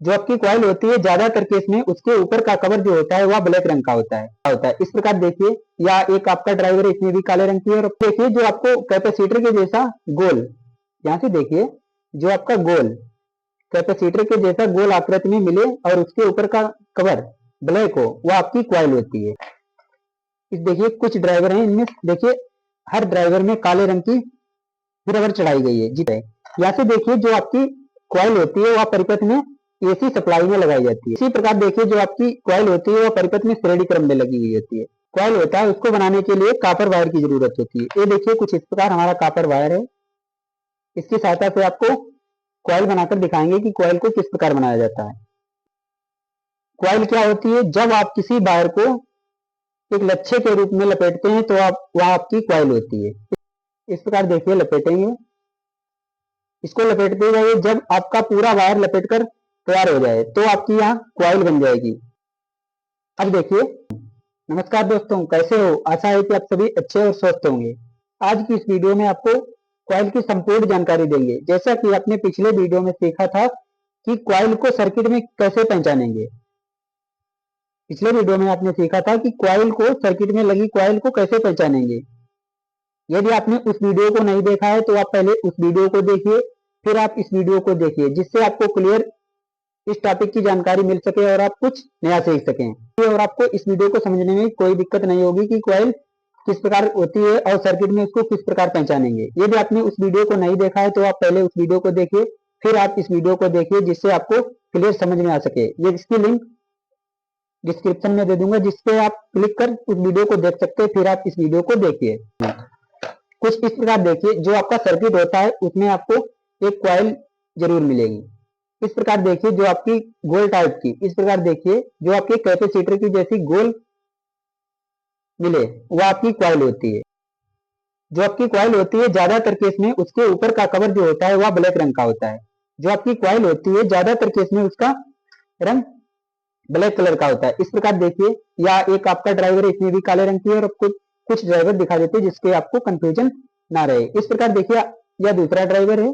जो आपकी कॉइल होती है ज्यादातर केस में उसके ऊपर का कवर जो होता है वह ब्लैक रंग का होता है। इस प्रकार देखिए, या एक आपका ड्राइवर है, इसमें भी काले रंग की है। और देखिए जो आपको कैपेसिटर के जैसा गोल, यहाँ से देखिए जो आपका गोल कैपेसिटर के जैसा गोल आकृति में मिले और उसके ऊपर का कवर ब्लैक हो, वह आपकी कॉइल होती है। इस देखिए कुछ ड्राइवर हैं, इनमें देखिए हर ड्राइवर में काले रंग की रबर चढ़ाई गई है जी। यहाँ से देखिए जो आपकी कॉइल होती है वह परिपथ में एसी सप्लाई में लगाई जाती है। इसी प्रकार देखिए जो आपकी कॉइल होती है वह परिपथ में श्रेणी क्रम में लगी हुई होती है। कॉइल होता है उसको बनाने के लिए कापर वायर की जरूरत होती है। ये देखिए कुछ इस प्रकार हमारा कापर वायर है। इसकी सहायता से आपको कॉइल बनाकर दिखाएंगे कि कॉइल को किस प्रकार बनाया जाता है। कॉइल क्या होती है? जब आप किसी वायर को एक लच्छे के रूप में लपेटते हैं तो वह आपकी कॉइल होती है। इस प्रकार देखिए लपेटेंगे, इसको लपेटते जाइए। जब आपका पूरा वायर लपेटकर तैयार हो जाए तो आपकी यहाँ कॉइल बन जाएगी। अब देखिए, नमस्कार दोस्तों, कैसे हो? आशा है कि आप सभी अच्छे और स्वस्थ होंगे। आज की इस वीडियो में आपको कॉइल की संपूर्ण जानकारी देंगे। जैसा कि आपने पिछले वीडियो में सीखा था कि कॉइल को सर्किट में कैसे पहचानेंगे। पिछले वीडियो में आपने सीखा था कि कॉइल को, सर्किट में लगी कॉइल को कैसे पहचानेंगे। यदि आपने उस वीडियो को नहीं देखा है तो आप पहले उस वीडियो को देखिए, फिर आप इस वीडियो को देखिए, जिससे आपको क्लियर इस टॉपिक की जानकारी मिल सके और आप कुछ नया सीख सकें। और आपको इस वीडियो को समझने में कोई दिक्कत नहीं होगी कि कॉइल किस प्रकार होती है और सर्किट में उसको किस प्रकार पहचानेंगे। यदि आपने उस वीडियो को नहीं देखा है तो आप पहले उस वीडियो को देखिए, फिर आप इस वीडियो को देखिए, जिससे आपको क्लियर समझ में आ सके। ये इसकी लिंक डिस्क्रिप्शन में दे दूंगा, जिसपे आप क्लिक कर उस वीडियो को देख सकते हैं। फिर आप इस वीडियो को देखिए। कुछ इस प्रकार देखिए, जो आपका सर्किट होता है उसमें आपको एक कॉइल जरूर मिलेगी। इस प्रकार देखिए जो आपकी गोल टाइप की, इस प्रकार देखिए जो आपके कैपेसिटर की जैसी गोल मिले वह आपकी कॉइल होती है। जो आपकी कॉइल होती है ज्यादातर केस में उसके ऊपर का कवर जो होता है वह ब्लैक रंग का होता है। जो आपकी कॉइल होती है ज्यादातर केस में उसका रंग ब्लैक कलर का होता है। इस प्रकार देखिए, या एक आपका ड्राइवर है, इसमें भी काले रंग की है। और कुछ ड्राइवर दिखा देते हैं जिसके आपको कंफ्यूजन ना रहे। इस प्रकार देखिए, यह दूसरा ड्राइवर है।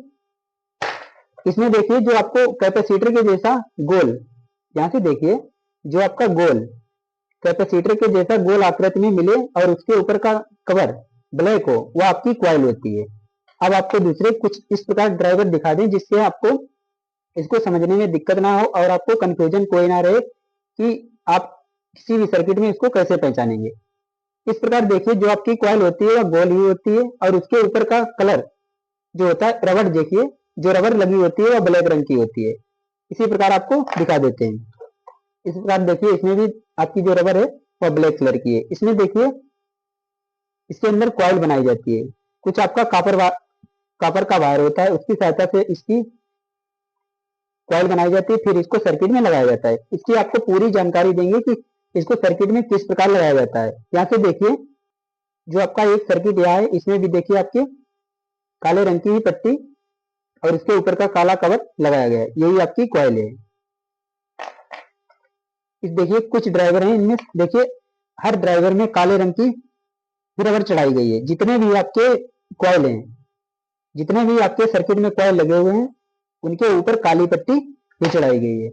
इसमें देखिए जो आपको कैपेसिटर के जैसा गोल, यहाँ से देखिए जो आपका गोल कैपेसिटर के जैसा गोल आकृति में मिले और उसके ऊपर का कवर ब्लैक हो, वह आपकी कॉइल होती है। अब आपको दूसरे कुछ इस प्रकार ड्राइवर दिखा दें जिससे आपको इसको समझने में दिक्कत ना हो और आपको कंफ्यूजन कोई ना रहे कि आप किसी भी सर्किट में इसको कैसे पहचानेंगे। इस प्रकार देखिए जो आपकी कॉइल होती है वह गोल ही होती है और उसके ऊपर का कलर जो होता है, रबर देखिए जो रबर लगी होती है वह ब्लैक रंग की होती है। इसी प्रकार आपको दिखा देते हैं। इस प्रकार देखिए इसमें भी आपकी जो रबर है वह ब्लैक कलर की है। इसमें देखिए इसके अंदर कॉइल बनाई जाती है। कुछ आपका कापर का वायर होता है, उसकी सहायता से इसकी कॉइल बनाई जाती है, फिर इसको सर्किट में लगाया जाता है। इसकी आपको पूरी जानकारी देंगे कि इसको सर्किट में किस प्रकार लगाया जाता है। यहाँ से देखिए जो आपका एक सर्किट यहाँ है, इसमें भी देखिए आपके काले रंग की पट्टी और इसके ऊपर का काला कवर लगाया गया है, यही आपकी कॉइल है। इस देखिए कुछ ड्राइवर हैं, इनमें देखिए हर ड्राइवर में काले रंग की रबर चढ़ाई गई है। जितने भी आपके कॉइल हैं, जितने भी आपके सर्किट में कॉइल लगे हुए हैं, उनके ऊपर काली पट्टी भी चढ़ाई गई है।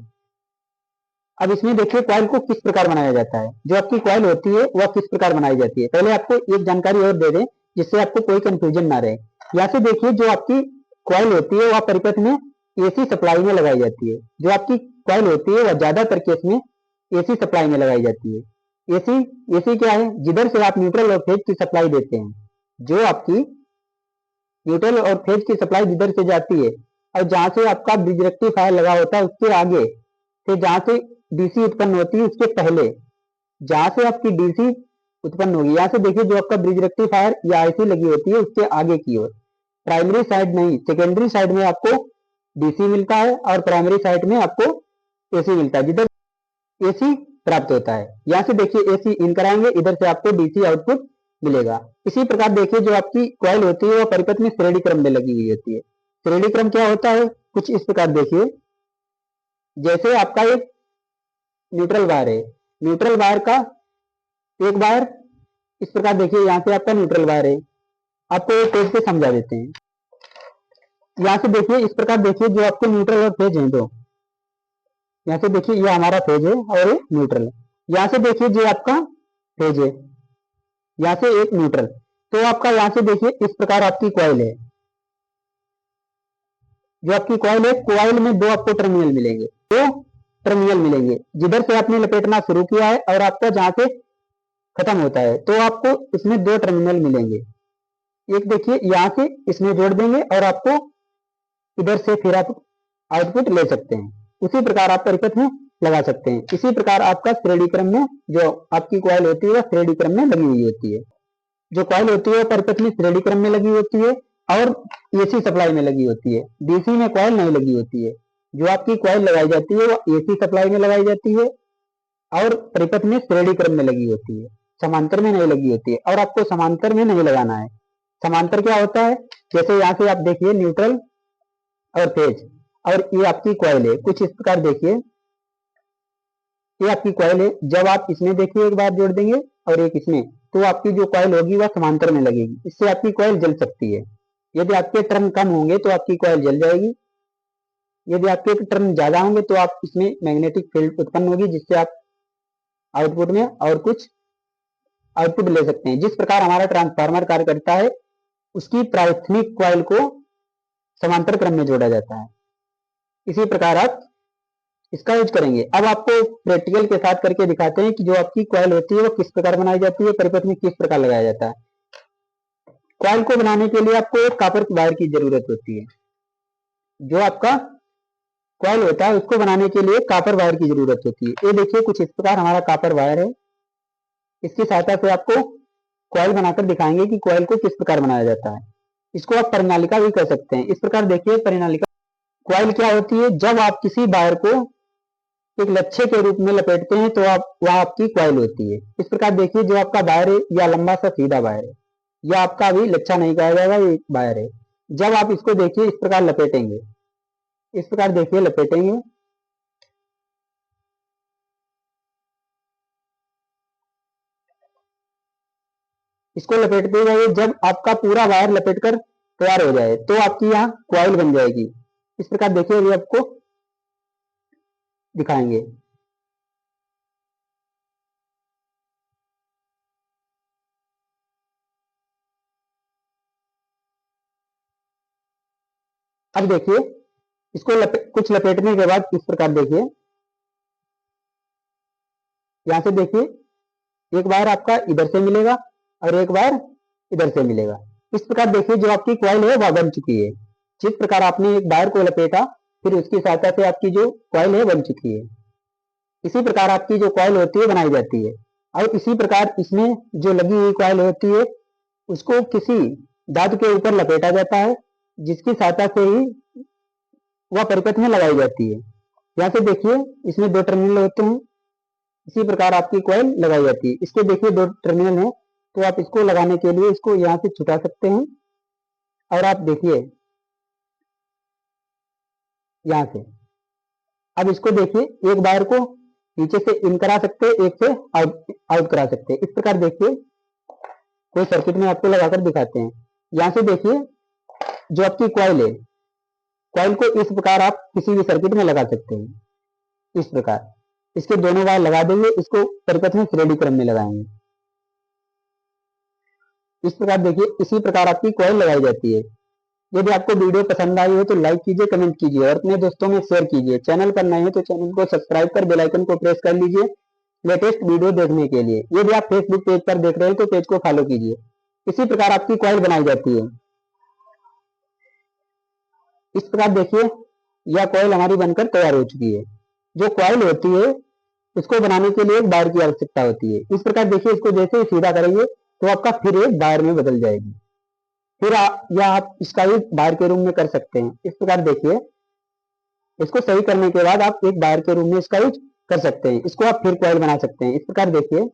अब इसमें देखिए कॉइल को किस प्रकार बनाया जाता है। जो आपकी कॉइल होती है वह किस प्रकार बनाई जाती है, पहले आपको एक जानकारी और दे दें जिससे आपको कोई कंफ्यूजन ना रहे। यहाँ से देखिए जो आपकी कॉइल होती है वह परिपथ में एसी सप्लाई में लगाई जाती है। जो आपकी कॉइल होती है वह ज्यादातर केस में एसी सप्लाई में लगाई जाती है। एसी क्या है? जिधर से आप न्यूट्रल और फेज की सप्लाई देते हैं। जो आपकी न्यूट्रल और फेज की सप्लाई जिधर से जाती है और जहां से आपका ब्रिज रेक्टिफायर लगा होता है उसके आगे से, जहां से डीसी उत्पन्न होती है उसके पहले, जहां से आपकी डीसी उत्पन्न होगी, यहाँ से देखिए जो आपका ब्रिज रेक्टिफायर या आईसी लगी होती है उसके आगे की ओर, प्राइमरी साइड नहीं, सेकेंडरी साइड में आपको डीसी मिलता है और प्राइमरी साइड में आपको एसी मिलता है, जिधर एसी प्राप्त होता है। यहाँ से देखिए एसी इन कराएंगे, इधर से आपको डीसी आउटपुट मिलेगा। इसी प्रकार देखिए जो आपकी कॉइल होती है वह परिपथ में श्रेणी क्रम में लगी हुई होती है। श्रेणी क्रम क्या होता है? कुछ इस प्रकार देखिए, जैसे आपका एक न्यूट्रल वायर है, न्यूट्रल वायर का एक वायर इस प्रकार देखिए, यहाँ से आपका न्यूट्रल वायर है। आपको एक पेज पे समझा देते हैं। यहाँ से देखिए इस प्रकार देखिए जो आपको न्यूट्रल और फेज है दो, यहाँ से देखिए ये हमारा फेज है और ये न्यूट्रल है। यहाँ से देखिए जो आपका फेज है, यहाँ से एक न्यूट्रल। तो आपका यहाँ से देखिए इस प्रकार आपकी कॉइल है। जो आपकी कॉइल है, कॉइल में दो आपको टर्मिनल मिलेंगे, दो टर्मिनल मिलेंगे जिधर से आपने लपेटना शुरू किया है और आपका जहां से खत्म होता है, तो आपको इसमें दो टर्मिनल मिलेंगे। एक देखिए यहाँ से इसमें जोड़ देंगे और आपको इधर से फिर आप आउटपुट ले सकते हैं। उसी प्रकार आप परिपथ में लगा सकते हैं। इसी प्रकार आपका श्रेणी क्रम में जो आपकी कॉइल होती है वह श्रेणी क्रम में लगी हुई होती है। जो कॉइल होती है परिपथ में श्रेणी क्रम में लगी होती है और एसी सप्लाई में लगी होती है। डीसी में कॉइल नहीं लगी होती है। जो आपकी कॉइल लगाई जाती है वो एसी सप्लाई में लगाई जाती है और परिपथ में श्रेणी क्रम में लगी होती है, समांतर में नहीं लगी होती है। और आपको समांतर में नहीं लगाना है। समांतर क्या होता है, जैसे यहाँ से आप देखिए न्यूट्रल और फेज, और ये आपकी कॉइल है। कुछ इस प्रकार देखिए, ये आपकी कॉइल है। जब आप इसमें देखिए एक बार जोड़ देंगे और एक इसमें, तो आपकी जो कॉइल होगी वह समांतर में लगेगी। इससे आपकी कॉइल जल सकती है। यदि आपके टर्न कम होंगे तो आपकी कॉइल जल जाएगी। यदि आपके टर्न ज्यादा होंगे तो आप इसमें मैग्नेटिक फील्ड उत्पन्न होगी, जिससे आप आउटपुट में और कुछ आउटपुट ले सकते हैं। जिस प्रकार हमारा ट्रांसफार्मर कार्य करता है, उसकी प्राथमिक कॉइल को समांतर क्रम में जोड़ा जाता है। इसी प्रकार आप इसका यूज करेंगे। अब आपको प्रैक्टिकल के साथ करके दिखाते हैं कि जो आपकी कॉइल होती है वो किस प्रकार बनाई जाती है, परिपथ में किस प्रकार लगाया जाता है। कॉइल को बनाने के लिए आपको एक कॉपर वायर की जरूरत होती है। जो आपका कॉइल होता है उसको बनाने के लिए कॉपर वायर की जरूरत होती है। ये देखिए कुछ इस प्रकार हमारा कॉपर वायर है। इसकी सहायता से आपको कॉइल बनाकर दिखाएंगे कि कॉइल को किस प्रकार बनाया जाता है। इसको आप परिनालिका भी कर सकते हैं। इस प्रकार देखिए परिनालिका। कॉइल क्या होती है, जब आप किसी वायर को एक लच्छे के रूप में लपेटते हैं तो आप वह आपकी कॉइल होती है। इस प्रकार देखिए जो आपका वायर है या लंबा सा सीधा वायर है, या आपका अभी लच्छा नहीं कहा जाएगा, ये वायर है। जब आप इसको देखिए इस प्रकार लपेटेंगे, इस प्रकार देखिए लपेटेंगे, इसको लपेटते जाइए। जब आपका पूरा वायर लपेट कर तैयार हो जाए तो आपकी यहाँ कॉइल बन जाएगी। इस प्रकार देखिए अभी आपको दिखाएंगे। अब देखिए इसको कुछ लपेटने के बाद इस प्रकार देखिए, यहां से देखिए एक वायर आपका इधर से मिलेगा और एक वायर इधर से मिलेगा। इस प्रकार देखिए जो आपकी कॉइल है वह बन चुकी है। जिस प्रकार आपने एक वायर को लपेटा, फिर उसकी सहायता से आपकी जो कॉइल है बन चुकी है। इसी प्रकार आपकी जो कॉइल होती है बनाई जाती है। और इसी प्रकार इसमें जो लगी हुई कॉइल होती है उसको किसी धातु के ऊपर लपेटा जाता है, जिसकी सहायता से ही वह परिपथ में लगाई जाती है। यहाँ से देखिए इसमें दो टर्मिनल होते हैं। इसी प्रकार आपकी कॉइल लगाई जाती है। इसके देखिए दो टर्मिनल है, तो आप इसको लगाने के लिए इसको यहाँ से छुटा सकते हैं और आप देखिए यहाँ से। अब इसको देखिए एक वायर को नीचे से इन करा सकते हैं, एक से आउट करा सकते हैं। इस प्रकार देखिए कोई सर्किट में आपको लगाकर दिखाते हैं। यहाँ से देखिए जो आपकी कॉइल है, कॉइल को इस प्रकार आप किसी भी सर्किट में लगा सकते हैं। इस प्रकार इसके दोनों वायर लगा देंगे, इसको परिपथ में श्रेणी क्रम में लगाएंगे। इस प्रकार देखिए इसी प्रकार आपकी कॉइल लगाई जाती है। यदि आपको वीडियो पसंद आई हो तो लाइक कीजिए, कमेंट कीजिए और अपने दोस्तों में शेयर कीजिए। चैनल पर नए हैं तो चैनल को सब्सक्राइब कर बेल आइकन को प्रेस कर लीजिए लेटेस्ट वीडियो देखने के लिए। यदि आप फेसबुक पेज पर देख रहे हैं तो पेज को फॉलो कीजिए। इसी प्रकार आपकी कॉइल बनाई जाती है। इस प्रकार देखिए यह कॉइल हमारी बनकर तैयार हो चुकी है। जो कॉइल होती है उसको बनाने के लिए एक वायर की आवश्यकता होती है। इस प्रकार देखिए इसको जैसे ही सीधा करेंगे तो आपका फिर एक वायर में बदल जाएगी। फिर या आप इसका भी वायर के रूम में कर सकते हैं। इस प्रकार देखिए इसको सही करने के बाद आप एक वायर के रूम में इसका यूज कर सकते हैं। इसको आप फिर कॉइल बना सकते हैं। इस प्रकार देखिए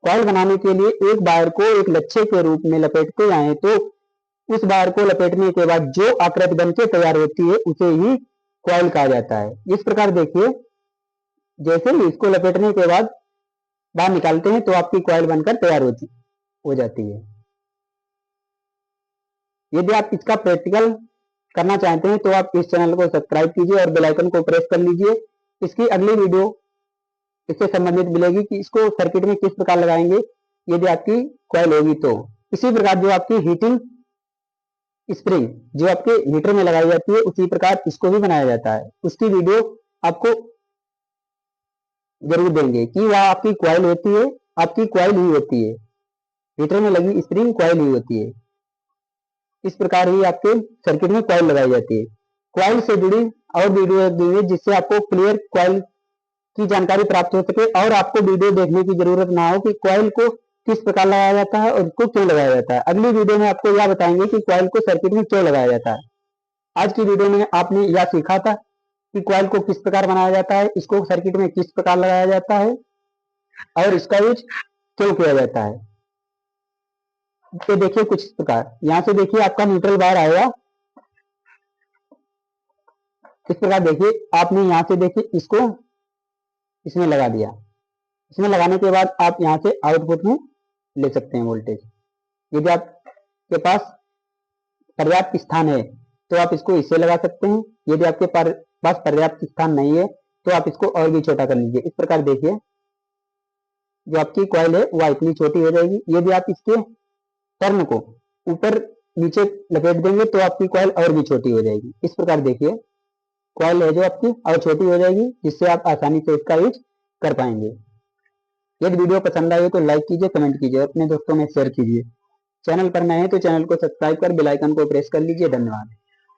कॉइल बनाने के लिए एक वायर को एक लच्छे के रूप में लपेटते जाएं तो उस वायर को लपेटने के बाद जो आकृति बनकर तैयार होती है उसे ही कॉइल कहा जाता है। इस प्रकार देखिए जैसे ही इसको लपेटने के बाद बाहर निकालते हैं तो आपकी कॉइल बनकर तैयार हो जाती है। यदि आप इसका प्रैक्टिकल करना चाहते हैं तो आप इस चैनल को सब्सक्राइब कीजिए और बेल आइकन को प्रेस कर लीजिए। इसकी अगली वीडियो इससे संबंधित मिलेगी कि इसको सर्किट में किस प्रकार लगाएंगे यदि आपकी कॉइल होगी तो। इसी प्रकार जो आपकी हीटिंग स्प्रिंग जो आपके हीटर में लगाई जाती है उसी प्रकार इसको भी बनाया जाता है। उसकी वीडियो आपको जरूर देंगे कि वह आपकी कॉइल होती है, आपकी कॉइल ही होती है, हीटर में लगी स्प्रिंग कॉइल ही होती है। इस प्रकार ही आपके सर्किट में कॉइल लगाई जाती है। कॉइल से जुड़ी और वीडियो देंगे जिससे आपको क्लियर कॉइल की जानकारी प्राप्त हो सके और आपको वीडियो देखने की जरूरत ना हो कि कॉइल को किस प्रकार लगाया जाता है और उसको क्यों लगाया जाता है। अगली वीडियो में आपको यह बताएंगे कि कॉइल को सर्किट में क्यों लगाया जाता है। आज की वीडियो में आपने यह सीखा था कि कॉइल को किस प्रकार बनाया जाता है, इसको सर्किट में किस प्रकार लगाया जाता है और इसका यूज क्यों किया जाता है। तो देखिए कुछ इस प्रकार, यहाँ से देखिए आपका न्यूट्रल बार आएगा। इस प्रकार देखिए आपने यहाँ से देखिए इसको इसमें लगा दिया। इसमें लगाने के बाद आप यहाँ से आउटपुट में ले सकते हैं वोल्टेज। यदि आपके पास पर्याप्त स्थान है तो आप इसको इससे लगा सकते हैं। यदि आपके पास पर्याप्त स्थान नहीं है तो आप इसको और भी छोटा कर लीजिए। इस प्रकार देखिए जो आपकी कॉइल है वह इतनी छोटी हो जाएगी। यदि आप इसके टर्न को ऊपर नीचे लपेट देंगे तो आपकी कॉइल और भी छोटी हो जाएगी। इस प्रकार देखिए कॉइल है जो आपकी और छोटी हो जाएगी जिससे आप आसानी से इसका यूज कर पाएंगे। यदि वीडियो पसंद आए तो लाइक कीजिए, कमेंट कीजिए और अपने दोस्तों में शेयर कीजिए। चैनल पर नए हैं तो चैनल को सब्सक्राइब कर बेल आइकन को प्रेस कर लीजिए। धन्यवाद।